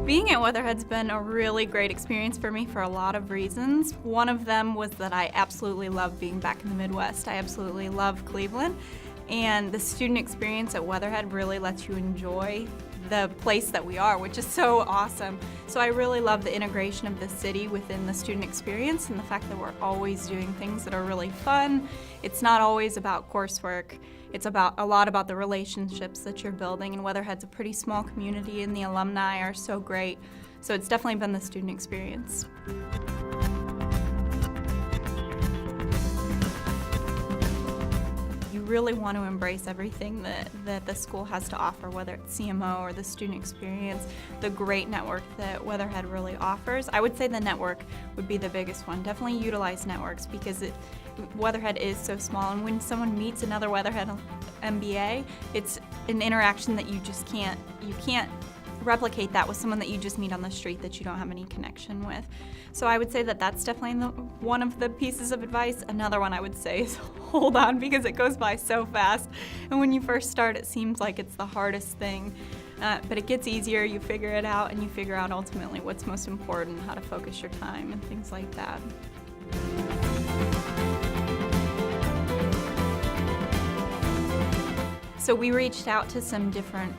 Being at Weatherhead's been a really great experience for me for a lot of reasons. One of them was that I absolutely love being back in the Midwest. I absolutely love Cleveland, and the student experience at Weatherhead really lets you enjoy the place that we are, which is so awesome. So I really love the integration of the city within the student experience and the fact that we're always doing things that are really fun. It's not always about coursework. It's a lot about the relationships that you're building, and Weatherhead's a pretty small community and the alumni are so great. So it's definitely been the student experience. You really want to embrace everything that the school has to offer, whether it's CMO or the student experience, the great network that Weatherhead really offers. I would say the network would be the biggest one. Definitely utilize networks because Weatherhead is so small, and when someone meets another Weatherhead MBA, it's an interaction that you can't replicate that with someone that you just meet on the street that you don't have any connection with. So I would say that that's definitely one of the pieces of advice. Another one I would say is hold on, because it goes by so fast. And when you first start, it seems like it's the hardest thing. But it gets easier, you figure it out, and you figure out ultimately what's most important, how to focus your time, and things like that. So we reached out to some different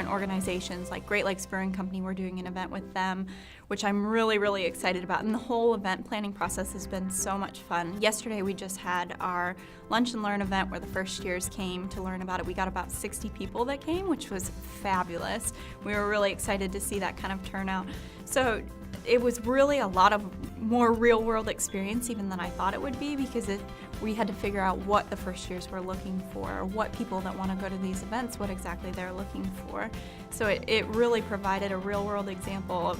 organizations, like Great Lakes Brewing Company. We're doing an event with them, which I'm really, really excited about. And the whole event planning process has been so much fun. Yesterday we just had our Lunch and Learn event where the first years came to learn about it. We got about 60 people that came, which was fabulous. We were really excited to see that kind of turnout. So it was really a lot of more real-world experience even than I thought it would be, because we had to figure out what the first years were looking for, or what people that want to go to these events, what exactly they're looking for. So it really provided a real-world example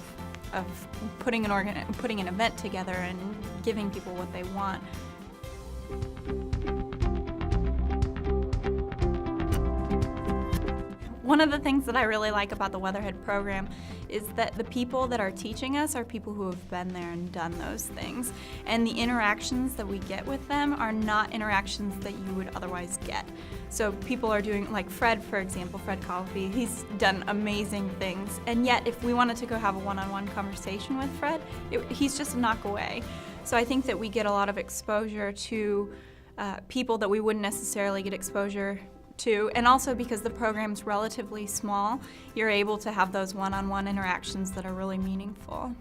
of putting an event together and giving people what they want. One of the things that I really like about the Weatherhead program is that the people that are teaching us are people who have been there and done those things. And the interactions that we get with them are not interactions that you would otherwise get. So people are doing, like Fred, for example, Fred Coffey, he's done amazing things. And yet, if we wanted to go have a one-on-one conversation with Fred, he's just a knock away. So I think that we get a lot of exposure to people that we wouldn't necessarily get exposure to, and also because the program's relatively small, you're able to have those one-on-one interactions that are really meaningful.